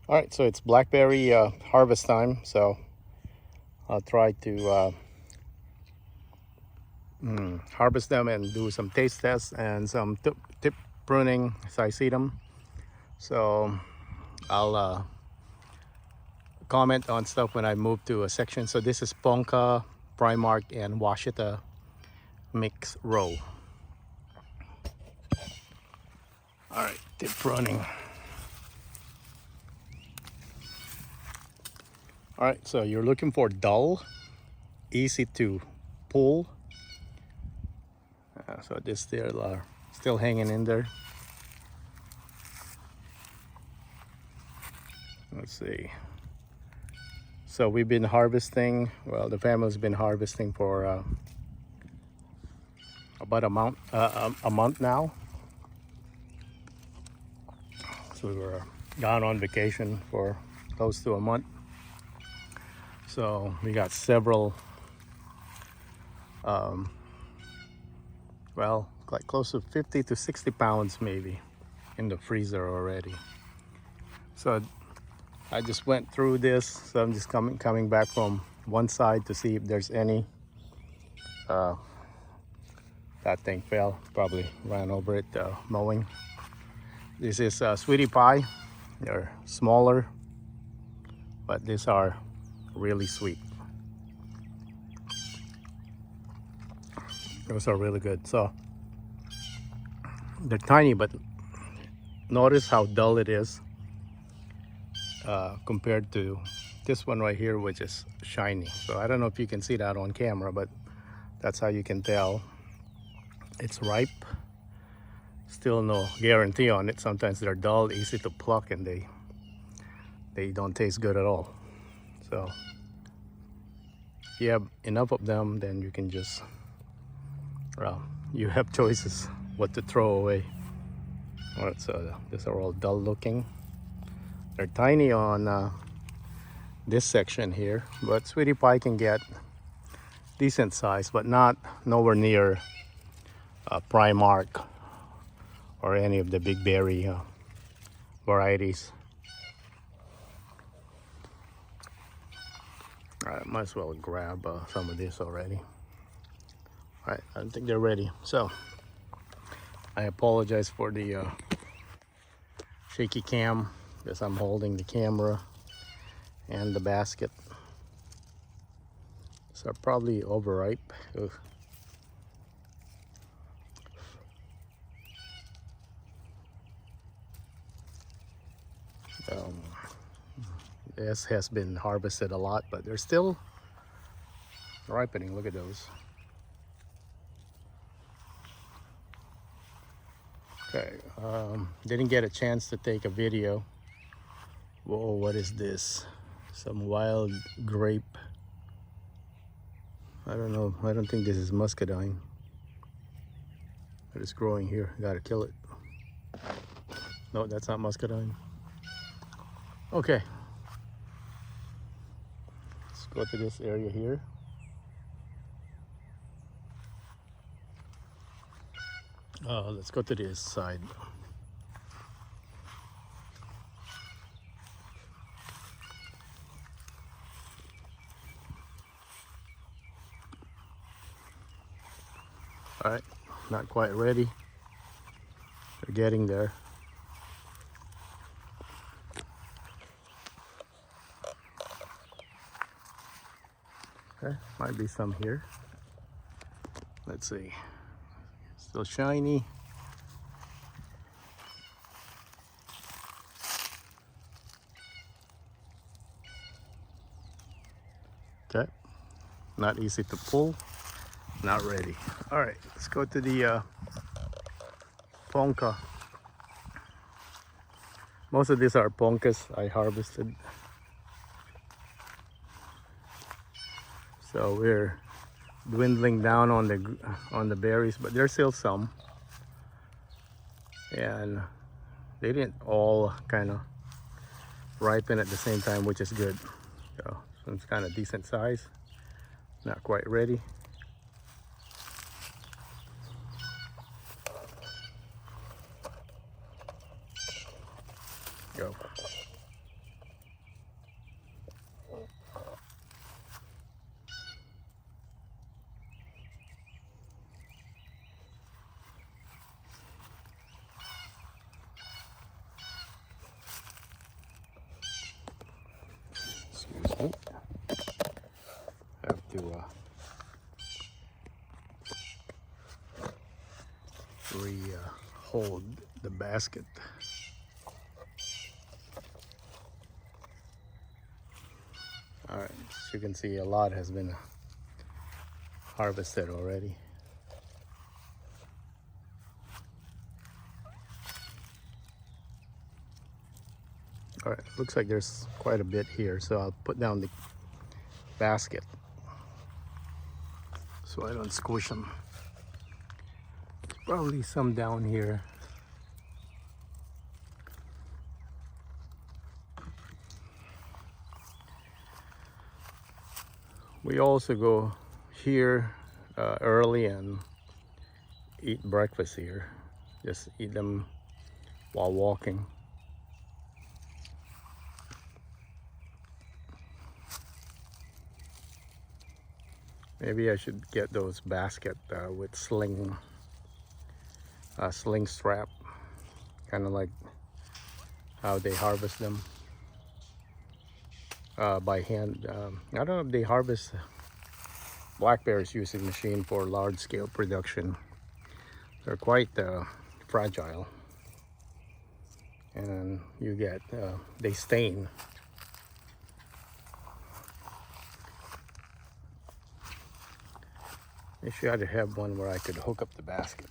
All right, so it's blackberry harvest time, so I'll try to harvest them and do some taste tests and some tip pruning as I see them. So I'll comment on stuff when I move to a section. So this is Ponca, Primark, and Washita mix row. All right, tip pruning. All right, so you're looking for dull, easy to pull. So this still are still hanging in there. Let's see. So we've been harvesting. Well, the family's been harvesting for about a month now. So we were gone on vacation for close to a month. So we got several, well, like close to 50 to 60 pounds maybe in the freezer already. So I just went through this. So I'm just coming back from one side to see if there's any. That thing fell, probably ran over it mowing. This is sweetie pie. They're smaller, but these are really sweet. Those are really good. So they're tiny, but notice how dull it is compared to this one right here, which is shiny. So I don't know if you can see that on camera, but that's how you can tell it's ripe. Still no guarantee on it. Sometimes they're dull, easy to pluck, and they don't taste good at all. So if you have enough of them, then you can just, well, you have choices what to throw away. All right, so these are all dull looking. They're tiny on this section here, but sweetie pie can get decent size, but nowhere near Primark or any of the big berry varieties. All right, might as well grab some of this already. All right, I think they're ready. So I apologize for the shaky cam because I'm holding the camera and the basket. So probably overripe. Ugh. This has been harvested a lot, but they're still ripening. Look at those. Okay, didn't get a chance to take a video. Whoa, what is this? Some wild grape. I don't know. I don't think this is muscadine. But it's growing here. Gotta kill it. No, that's not muscadine. Okay. Let's go to this area here. Let's go to this side. All right, not quite ready. They're getting there. Okay, might be some here. Let's see. Still shiny. Okay, not easy to pull. Not ready. All right, let's go to the Ponca. Most of these are Poncas I harvested. So we're dwindling down on the berries, but there's still some. And they didn't all kind of ripen at the same time, which is good. So it's kind of decent size. Not quite ready. Go. hold the basket. All right, as you can see, a lot has been harvested already. All right, looks like there's quite a bit here, so I'll put down the basket so I don't squish them. Probably some down here. We also go here early and eat breakfast here. Just eat them while walking. Maybe I should get those basket with sling strap, kind of like how they harvest them by hand. I don't know if they harvest blackberries using machine for large scale production. They're quite fragile, and you get they stain. I should have one where I could hook up the basket.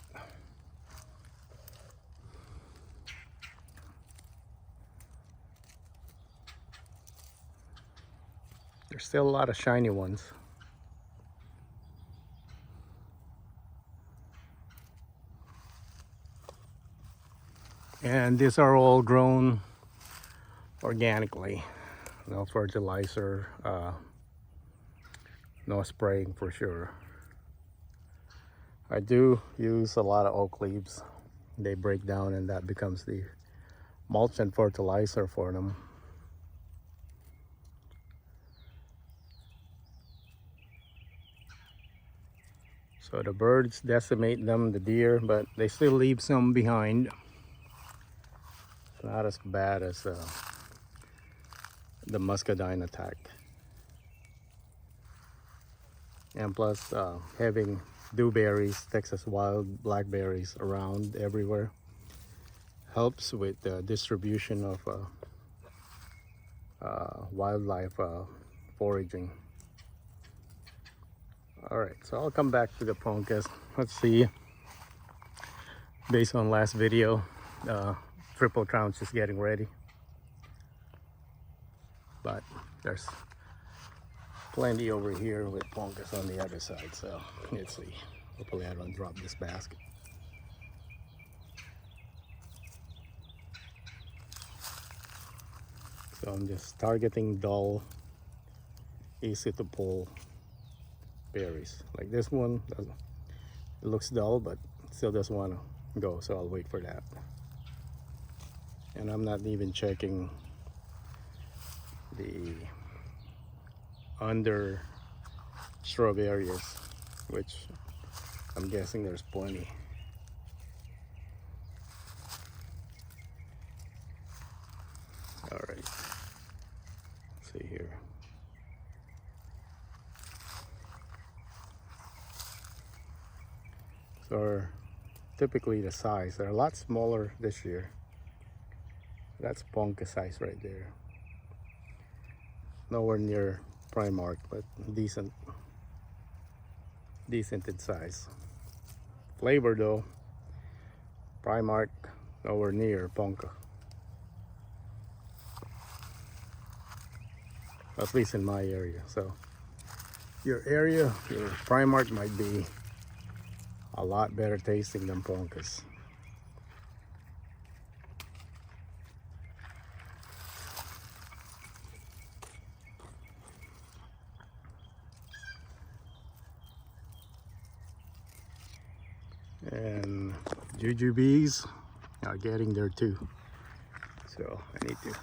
There's still a lot of shiny ones. And these are all grown organically. No fertilizer, no spraying for sure. I do use a lot of oak leaves. They break down and that becomes the mulch and fertilizer for them. So the birds decimate them, the deer, but they still leave some behind. It's not as bad as the muscadine attack. And plus having dewberries, Texas wild blackberries around everywhere helps with the distribution of wildlife foraging. All right, so I'll come back to the poncas. Let's see, based on last video, Triple Crown's just getting ready, but there's plenty over here with poncas on the other side. So let's see, hopefully I don't drop this basket. So I'm just targeting dull, easy to pull berries. Like this one, it looks dull, but still doesn't want to go, so I'll wait for that. And I'm not even checking the under shrub areas, which I'm guessing there's plenty. All right, let's see here. So typically the size, they're a lot smaller this year. That's ponca size right there. Nowhere near Primark, but decent in size. Flavor though, Primark, nowhere near ponca. At least in my area. So your area, your Primark might be a lot better tasting than poncas. And Jujubes are getting there too. So I need to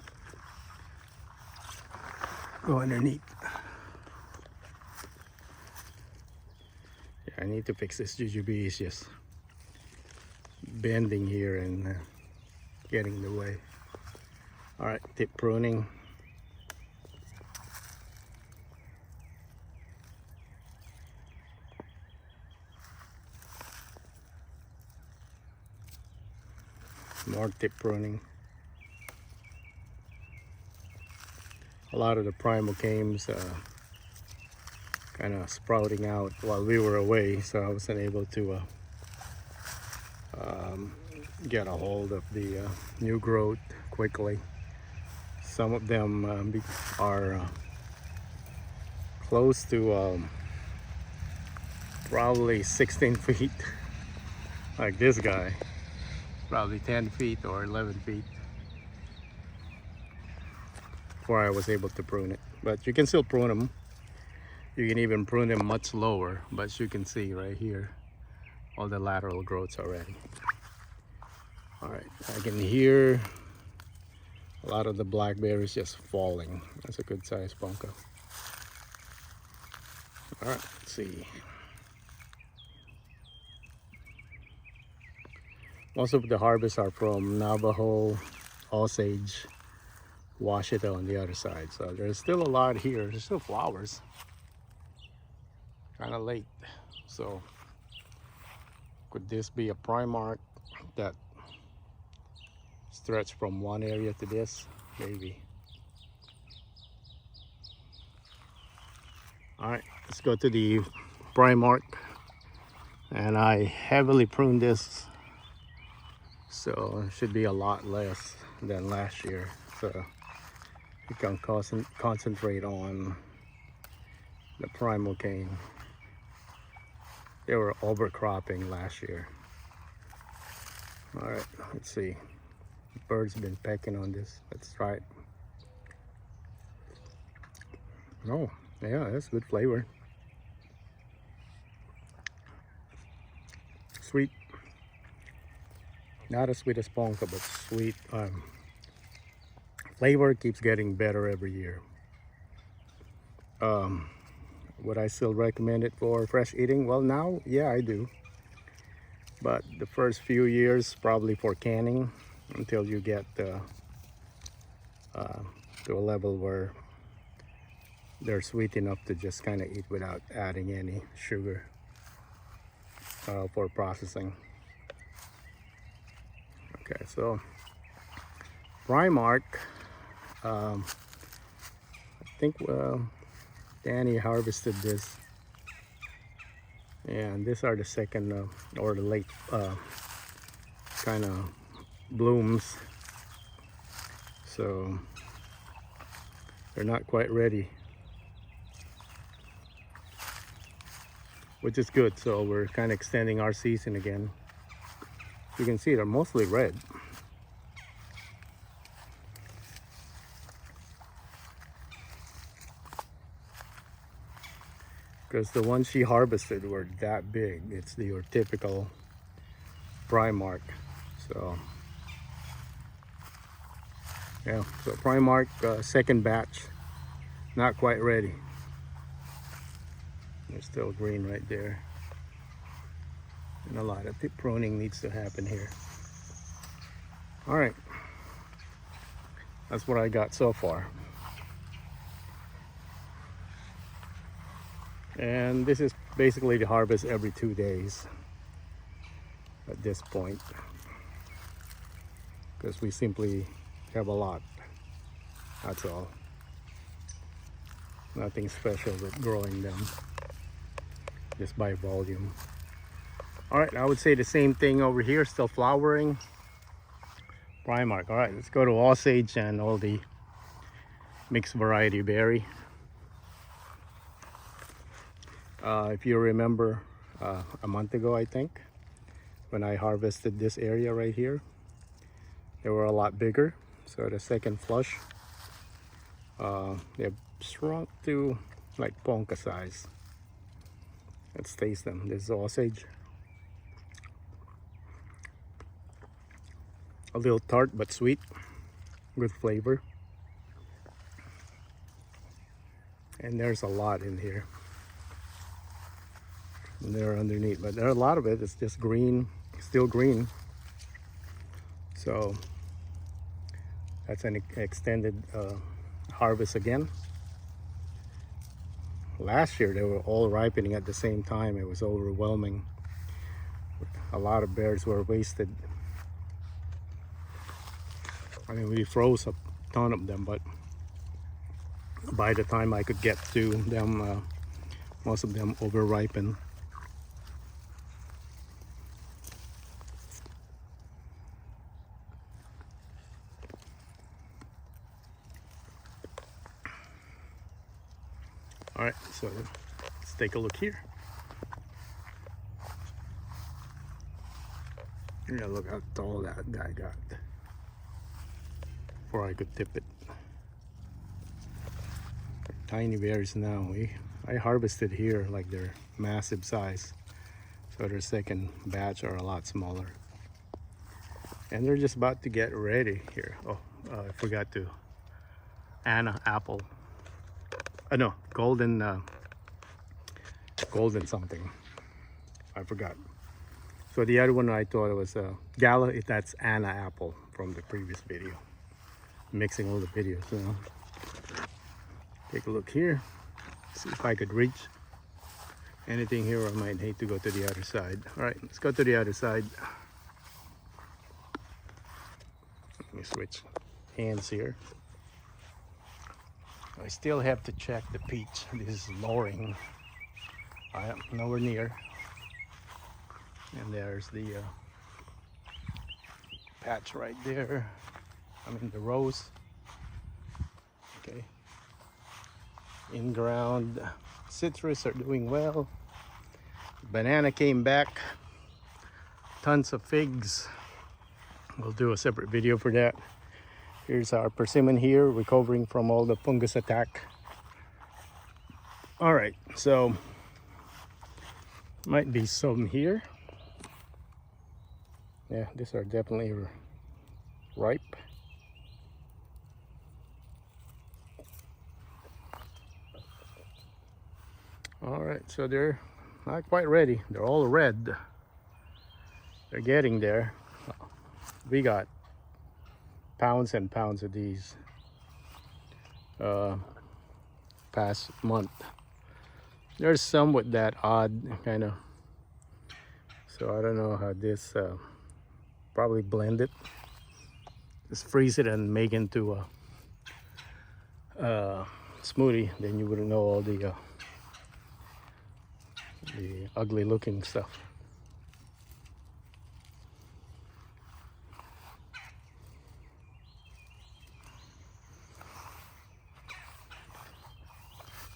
go underneath. Yeah, I need to fix this Jujube. It's just bending here and getting in the way. All right, tip pruning. More tip pruning. A lot of the primal cames kind of sprouting out while we were away, so I wasn't able to get a hold of the new growth quickly. Some of them are close to probably 16 feet, like this guy, probably 10 feet or 11 feet before I was able to prune it. But you can still prune them. You can even prune them much lower, but as you can see right here, all the lateral growths already. All right, I can hear a lot of the blackberries just falling. That's a good size bunko. All right, let's see. Most of the harvests are from Navajo, Osage, Washita on the other side. So there's still a lot here. There's still flowers. Kind of late. So could this be a Primark that stretched from one area to this? Maybe. All right, let's go to the Primark. And I heavily pruned this, so it should be a lot less than last year. So you can concentrate on the primal cane. They were overcropping last year. All right, let's see. The birds have been pecking on this. Let's try it. Oh, yeah, that's good flavor. Sweet. Not as sweet as ponca, but sweet. Flavor keeps getting better every year. Would I still recommend it for fresh eating? Well, now, yeah, I do. But the first few years, probably for canning, until you get to a level where they're sweet enough to just kind of eat without adding any sugar for processing. Okay, so Primark, I think Danny harvested this, and these are the second or the late kind of blooms, so they're not quite ready, which is good. So we're kind of extending our season again. You can see they're mostly red. Because the ones she harvested were that big. It's your typical Primark. So yeah, so Primark second batch, not quite ready. They're still green right there. And a lot of tip pruning needs to happen here. All right, that's what I got so far. And this is basically the harvest every 2 days at this point, because we simply have a lot. That's all. Nothing special with growing them, just by volume. All right, I would say the same thing over here, still flowering. Primark. All right, let's go to Osage and all the mixed variety berry. If you remember a month ago, I think, when I harvested this area right here, they were a lot bigger. So the second flush, they've shrunk to like ponca size. Let's taste them. This is Osage. A little tart but sweet, good flavor. And there's a lot in here. And they're underneath, but there are a lot of it. It's just green, still green. So that's an extended harvest again. Last year they were all ripening at the same time. It was overwhelming. A lot of berries were wasted. I mean, we froze a ton of them, but by the time I could get to them, most of them over ripened. All right, so let's take a look here. Yeah, look how tall that guy got before I could tip it. Tiny berries now. I harvested here like they're massive size, so their second batch are a lot smaller, and they're just about to get ready here. Oh, I forgot to Anna apple. No, golden something. I forgot. So the other one I thought it was Gala. That's Anna apple from the previous video. Mixing all the videos, you know. Take a look here. See if I could reach anything here. I might hate to go to the other side. All right, let's go to the other side. Let me switch hands here. I still have to check the peach. This is lowering. I am nowhere near. And there's the patch right there. I mean the rose. Okay. In ground citrus are doing well. Banana came back. Tons of figs. We'll do a separate video for that. Here's our persimmon here, recovering from all the fungus attack. All right, so might be some here. Yeah, these are definitely ripe. All right, so they're not quite ready. They're all red. They're getting there. We got pounds and pounds of these past month. There's some with that odd kind of, so I don't know how this probably blend it, just freeze it and make into a smoothie. Then you wouldn't know all the ugly looking stuff.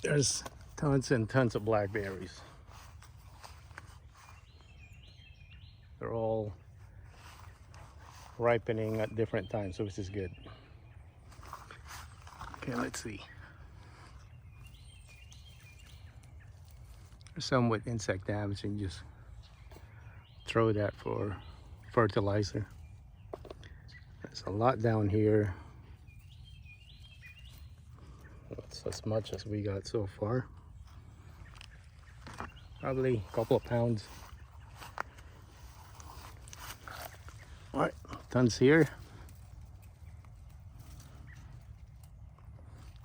There's tons and tons of blackberries. They're all ripening at different times, so this is good. Okay, let's see. There's some with insect damage, and just throw that for fertilizer. There's a lot down here. That's as much as we got so far. Probably a couple of pounds. All right, tons here.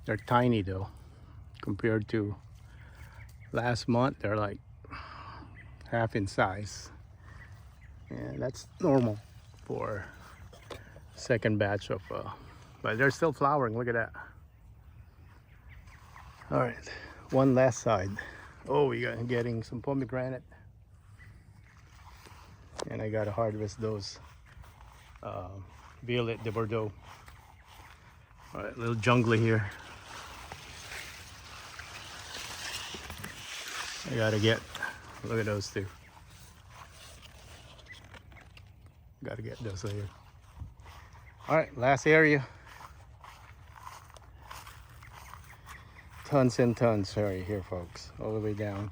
They're tiny though, compared to last month. They're like half in size, and that's normal for second batch of but they're still flowering. Look at that. All right, one last side. Oh, we got getting some pomegranate, and I gotta harvest those Violet de Bordeaux. All right, little jungly here. I gotta get, look at those two. Gotta get those here. All right, last area. Tons and tons right here, folks, all the way down.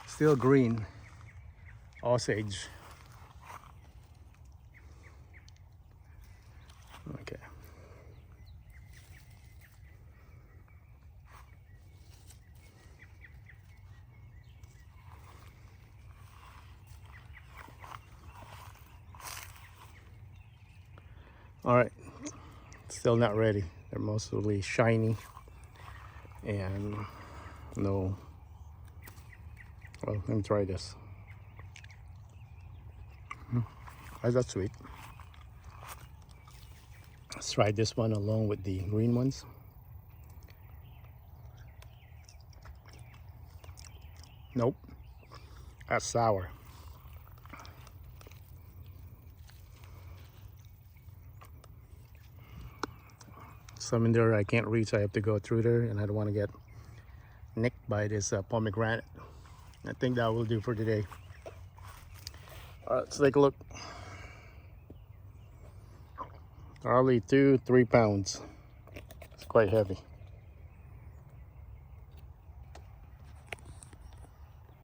Still green, Osage. Okay. All right, still not ready. They're mostly shiny and no. Well, let me try this. Why is that sweet? Let's try this one along with the green ones. Nope, that's sour. Some in there I can't reach, I have to go through there, and I don't want to get nicked by this pomegranate. I think that will do for today. All right, let's take a look. Probably 2-3 pounds. It's quite heavy.